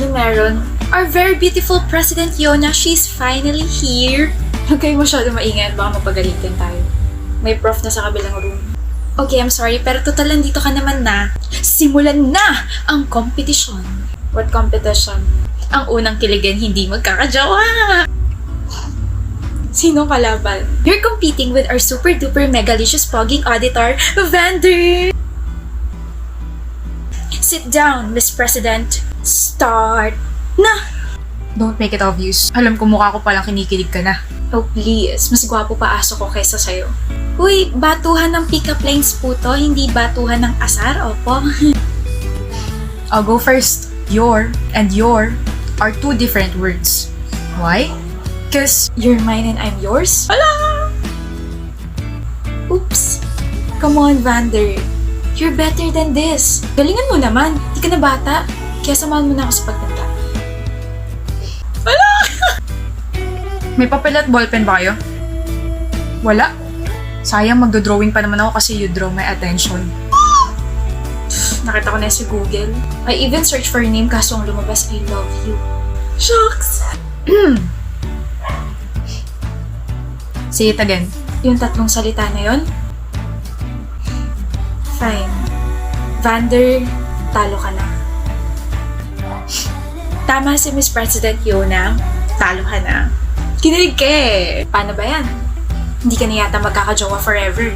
Ano meron? Our very beautiful President Yona, she's finally here. Huwag kayo masyado maingay at baka mapagalitan tayo. May prof na sa kabilang room. Okay, I'm sorry, pero total nandito ka naman na. Simulan na ang competition. What competition? Ang unang kiligin, hindi magkakajawa. Sino kalaban? You're competing with our super duper megalicious pogging auditor, Vander! Sit down, Miss President. Start na! Don't make it obvious. Alam ko mukha ko palang kinikilig ka na. Oh please, mas gwapo pa aso ko kaysa sa'yo. Uy, batuhan ng pick-up lines po to, hindi batuhan ng asar, opo. I'll go first. Your and your are two different words. Why? Because You're mine and I'm yours? Ala! Oops. Come on, Vander. You're better than this. Galingan mo naman. Di ka na bata. Kaya samahan mo na ako sa pagpunta. may papel at ballpen ba kayo? Wala. Sayang, magdodrawing pa naman ako kasi you draw my attention. Nakita ko na sa Google. I even searched for your name kaso ang lumabas, I love you. Shucks! Say it again. Yung tatlong salita na yon? Fine. Vander, talo ka na. Tama si Miss President Yona, talo ka na. Kinilig ka eh. Paano ba yan? Hindi ka na yata magkakajowa forever.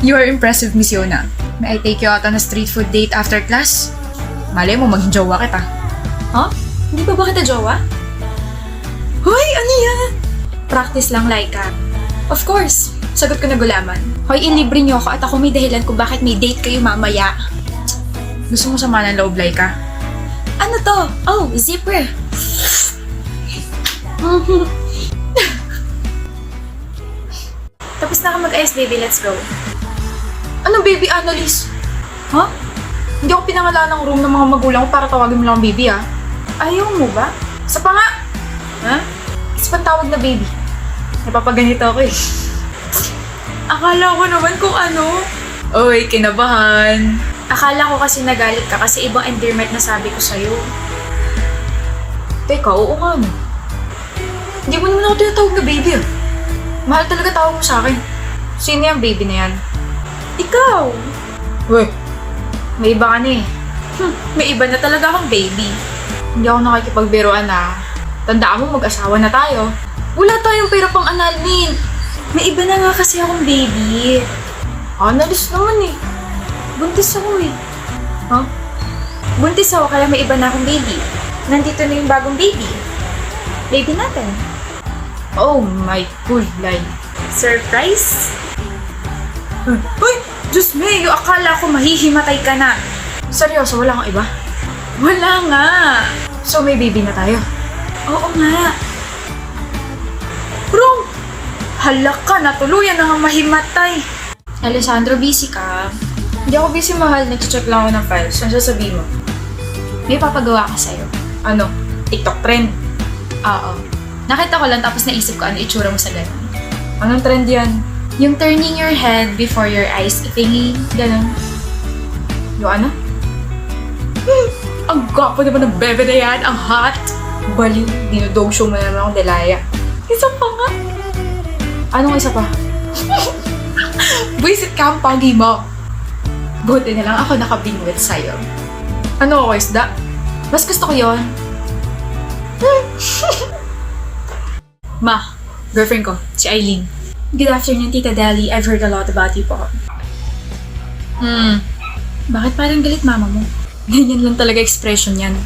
You are impressive, Miss Yona. May I take you out on a street food date after class? Malay mo, maging jowa kita. Huh? Hindi pa ba kita jowa? Hoy, ano yan? Practice lang, Laika. Of course. Sagot ko na gulaman. Hoy, ilibre niyo ako at ako may dahilan kung bakit may date kayo mamaya. Gusto mo sama ng loob, Laika? Ano to? Oh, zipper. Tapos na ka mag-ayos, baby. Let's go. Ano, baby Annalise? Huh? Hindi ako pinangalan ng room ng mga magulang ko para tawagin mo lang baby, ah. Ayaw mo ba? Isa pa nga! Ha? Isa pang tawag na baby. Napapaganito ako eh. Akala ko naman kung ano. Oy, kinabahan. Akala ko kasi nagalit ka kasi ibang endearment na sabi ko sa'yo. Teka, oo nga no. Hindi mo naman ako tinatawag na baby, ah. Mahal talaga tawag mo sa akin. Sino yung baby na yan? Ikaw! Uy, may iba ka na eh. May iba na talaga akong baby. Hindi ako nakikipagbiruan na. Tandaan mo, mag-asawa na tayo. Wala tayong pera pang annulment. May iba na nga kasi akong baby. Analyst naman eh. Buntis ako eh. Huh? Buntis ako kaya may iba na akong baby. Nandito na yung bagong baby. Baby natin. Oh my gulay. Surprise? Uy! Diyos me, yung akala ko mahihimatay ka na. Seryoso, wala kang iba? Wala nga. So may baby na tayo. Oo nga. Bro! Hala ka, natuluyan na nga mahimatay. Alessandro, busy ka? Hindi ako busy, mahal. Nag-check lang ako ng files. Ano sasabihin mo? May papagawa ka sa'yo. Ano? TikTok trend? Oo. Nakita ko lang tapos naisip ko ano itsura mo sa ganun. Anong trend yan? Yung turning your head before your eyes thingy. Ganun. Yung ano? Ang gwapo naman ng bebe na yan. Ang hot. Baliw. Dinodog show mo naman akong delaya. Isa pa nga. Anong isa pa? Buisit ka ang pogi mo. Buti na lang ako nakabingwit sa'yo. Ano ako, isda? Mas gusto ko yon. Ma, girlfriend ko, si Eileen. Good afternoon, Tita Dali. I've heard a lot about you po. Bakit parang galit mama mo? Ganyan lang talaga expression yan.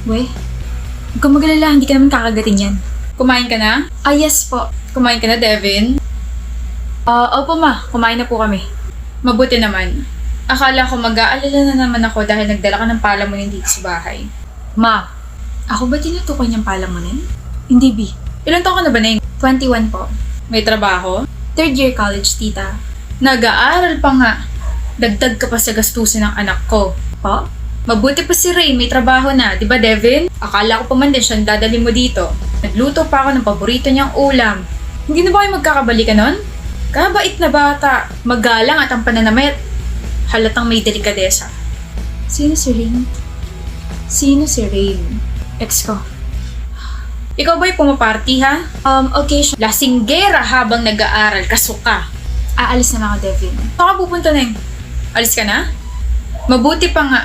We, huwag kang magalala, hindi ka naman kakagatin yan. Kumain ka na? Ah, yes po. Kumain ka na, Devin? Opo ma, kumain na po kami. Mabuti naman. Akala ko mag-aalala na naman ako dahil nagdala ka ng palamunin dito sa bahay. Ma, ako ba tinutukoy niyang palamunin? Hindi, B. Ilan taon ka na ba, Neng? 21 po. May trabaho? Third year college, tita. Nag-aaral pa nga. Dagdag ka pa sa gastusin ng anak ko. Po? Mabuti pa si Ray, may trabaho na. Di ba, Devin? Akala ko pa man din siyang dadalhin mo dito. Nagluto pa ako ng paborito niyang ulam. Hindi na ba kayo magkakabalikan nun? Kabait na bata. Magalang at ang pananamit. Halatang may delikadesa. Sino si Rain? Sino si Rain? Ex ko. Ikaw ba'y pumaparty ha? Occasion. Lasinggera habang nag-aaral, kasuka. Aalis na ako, Devin. Saan ka pupunta na Alis ka na? Mabuti pa nga.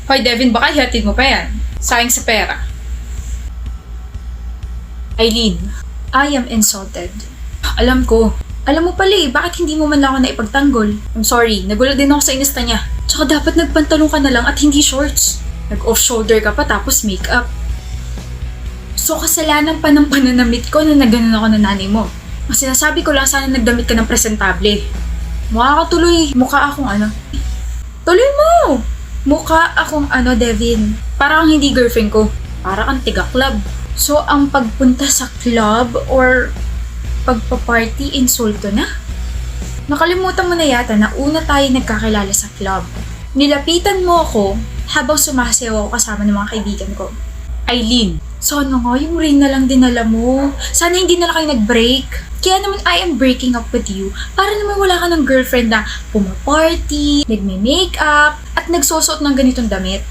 Hoy Devin, baka ihatid mo pa yan. Sayang sa pera. Eileen, I am insulted. Alam ko. Alam mo pala bakit hindi mo man lang ako naipagtanggol? I'm sorry, nagulat din ako sa inista niya. Tsaka dapat nagpantalong ka na lang at hindi shorts. Nag-off-shoulder ka pa tapos makeup. So kasalanan pa ng pananamit ko na naganon ako ng nanay mo. Ang sinasabi ko lang sana nagdamit ka ng presentable. Mukha ka tuloy. Mukha akong ano. Tuloy mo! Mukha akong ano, Devin. Para kang hindi girlfriend ko. Para kang tiga-club. So ang pagpunta sa club or pagpa-party insulto na? Nakalimutan mo na yata na una tayo nagkakilala sa club. Nilapitan mo ako habang sumasayaw ako kasama ng mga kaibigan ko. Eileen, sana nga yung ring na lang dinala mo. Sana hindi na lang kayo nag-break. Kaya naman I am breaking up with you para naman wala ka ng girlfriend na pumaparty, nagme-makeup, at nagsusuot ng ganitong damit.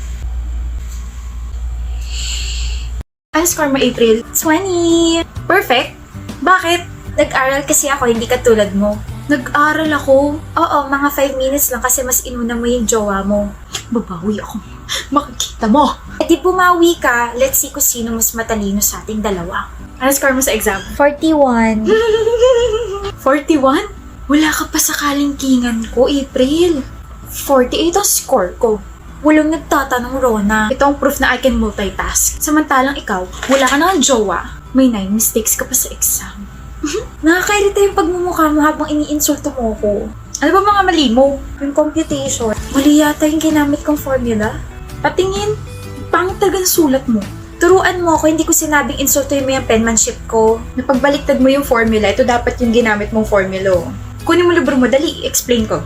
Ano score mo, April? 20! Perfect! Bakit? Nag-aral kasi ako, hindi katulad mo. Nag-aral ako? Oo, mga 5 minutes lang kasi mas inuna mo yung jowa mo. Babawi ako. Makikita mo. E di bumawi ka, let's see kung sino mas matalino sa ating dalawa. Ano score mo sa exam? 41. 41? Wala ka pa sa kalingkingan ko, April. 48 ang score ko. Walang nagtatanong, Rona. Ito ang proof na I can multitask. Samantalang ikaw, wala ka na ng jowa. May 9 mistakes ka pa sa exam. Nakakairita yung pagmumukha mo habang iniinsulto mo ko. Ano ba mga mali mo? Yung computation. Mali yata yung ginamit kong formula. Patingin, pangit talaga ng sulat mo. Turuan mo ako, hindi ko sinabing insultuin mo yung penmanship ko. Napagbaliktad mo yung formula, ito dapat yung ginamit mong formula. Kunin mo libro mo, dali, explain ko.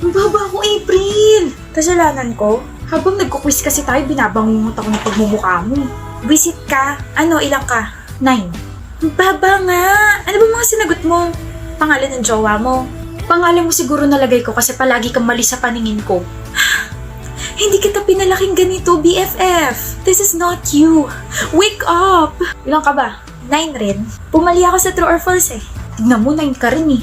Ang baba ko, April! Kasalanan ko. Habang nagkukwis kasi tayo, binabangungot ako ng pagmumukha mo. Visit ka. Ano, ilang ka? 9. Ang baba nga! Ano ba mga sinagot mo? Pangalan ng jowa mo? Pangalan mo siguro nalagay ko kasi palagi kang mali sa paningin ko. Hindi kita pinalaking ganito, BFF. This is not you. Wake up! Ilang ka ba? 9 rin. Pumali ako sa true or false eh. Tignan mo, 9 ka rin eh.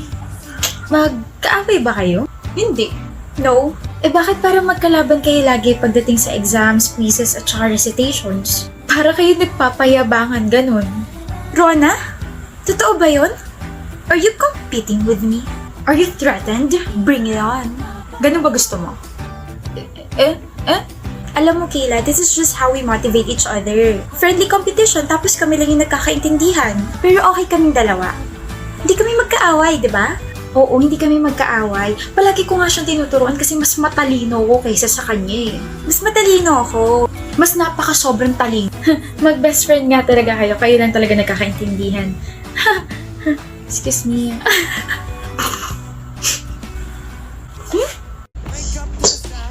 Magkaaway ba kayo? Hindi. No? Eh bakit parang magkalaban kayo lagi pagdating sa exams, quizzes at saka recitations? Para kayo nagpapayabangan ganun. Rona? Totoo ba yun? Are you competing with me? Are you threatened? Bring it on. Ganun ba gusto mo? Alam mo, Kayla, this is just how we motivate each other. Friendly competition, tapos kami lang yung nagkakaintindihan. Pero okay kaming dalawa. Hindi kami magkaaway, di ba? Oo, hindi kami magkaaway. Palagi ko nga siyang tinuturuan kasi mas matalino ako kaysa sa kanya eh. Mas matalino ako. Mas napaka-sobrang talino. Mag-best friend nga talaga kayo. Kayo lang talaga nagkakaintindihan. Excuse me.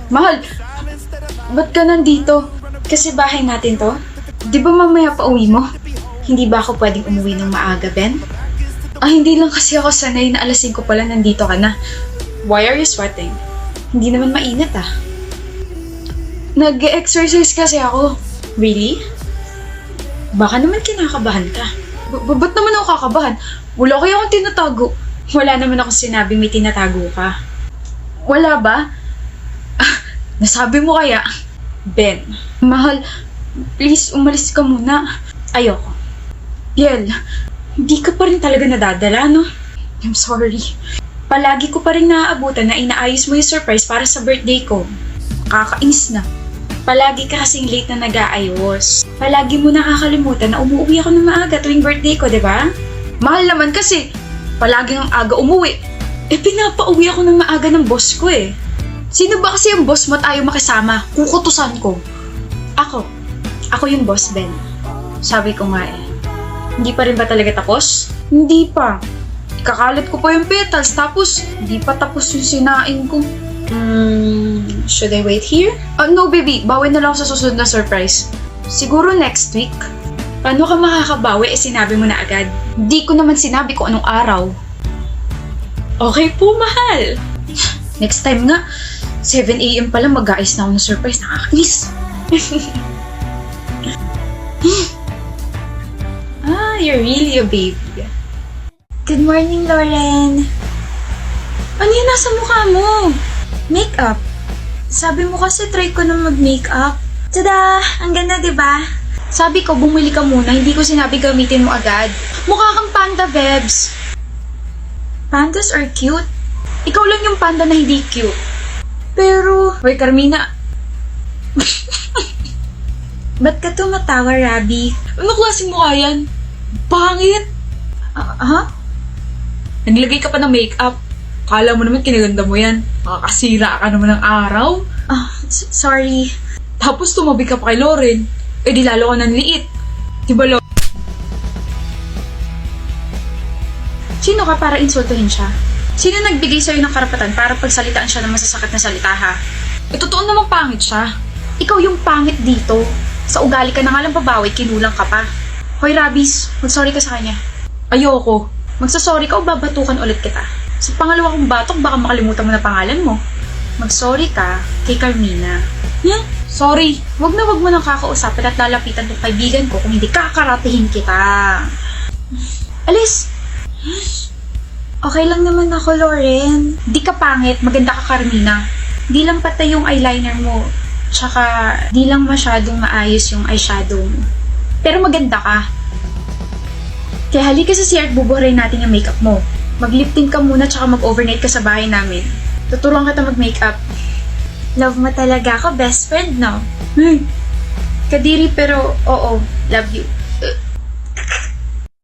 Mahal, ba't ka nandito? Kasi bahay natin to. Di ba mamaya pa uwi mo? Hindi ba ako pwedeng umuwi ng maaga, Ben? Hindi lang kasi ako sanay na alas 5 pala nandito ka na. Why are you sweating? Hindi naman mainit ah. Nag-exercise kasi ako. Really? Baka naman kinakabahan ka. Ba't naman ako kakabahan? Wala kaya akong tinatago. Wala naman ako sinabing may tinatago ka. Wala ba? Nasabi mo kaya? Ben, mahal, please umalis ka muna. Ayoko. Biel, hindi ka pa rin talaga nadadala, no? I'm sorry. Palagi ko pa rin naaabutan na inaayos mo yung surprise para sa birthday ko. Kakainis na. Palagi ka kasing late na nag-aayos. Palagi mo nakakalimutan na umuwi ako ng maaga tuwing birthday ko, di ba? Mahal naman kasi, palagi ang aga umuwi. Pinapauwi ako ng maaga ng boss ko eh. Sino ba kasi yung boss mo at ayaw makisama? Kukutusan ko. Ako yung boss, Ben. Sabi ko nga eh. Hindi pa rin ba talaga tapos? Hindi pa. Ikakalat ko pa yung petals tapos hindi pa tapos yung sinain ko. Should I wait here? No baby, bawi na lang sa susunod na surprise. Siguro next week. Paano ka makakabawi sinabi mo na agad? Hindi ko naman sinabi kung anong araw. Okay po, mahal. Next time nga, 7 a.m. pa lang mag-aayos na ako ng surprise. Nakakainis. You're really a baby. Good morning, Lauren. Ano yan nasa mukha mo? Makeup. Sabi mo kasi try ko na mag-makeup. Tada! Ang ganda, diba? Sabi ko, bumili ka muna. Hindi ko sinabi gamitin mo agad. Mukha kang panda, Bebs. Pandas are cute. Ikaw lang yung panda na hindi cute. Pero... Hoy, Carmina. Ba't ka tumatawa, Rabi? Ano klaseng mukha yan? Pangit! Ha? Naglagay ka pa ng makeup. Kala mo naman kinaganda mo yan. Makakasira ka naman ng araw. Sorry. Tapos tumabi ka pa kay Lauren. Eh di lalo ka ng liit. Diba, Lauren? Sino ka para insultuhin siya? Sino nagbigay sa'yo ng karapatan para pagsalitaan siya ng masasakit na salita, ha? Eh totoo namang pangit siya. Ikaw yung pangit dito. Sa ugali ka na nga lang babawi, kinulang ka pa. Hoy, Rabis, mag-sorry ka sa kanya. Ayoko. Magsasorry ka o babatukan ulit kita. Sa pangalawa kong batok, baka makalimutan mo na pangalan mo. Mag-sorry ka kay Carmina. Sorry. Wag mo nang kakausapin at lalapitan ng kaibigan ko kung hindi kakaratihin kita. Alis! Okay lang naman ako, Lauren. Di ka pangit, maganda ka, Carmina. Di lang patay yung eyeliner mo. Tsaka, di lang masyadong maayos yung eyeshadow mo. Pero maganda ka. Kaya halika sa CR at bubuharin natin yung makeup mo. Mag-lip tint ka muna tsaka mag-overnight ka sa bahay namin. Tuturuan kita mag-makeup. Love mo talaga ako, best friend, no? Kadiri pero oo, love you.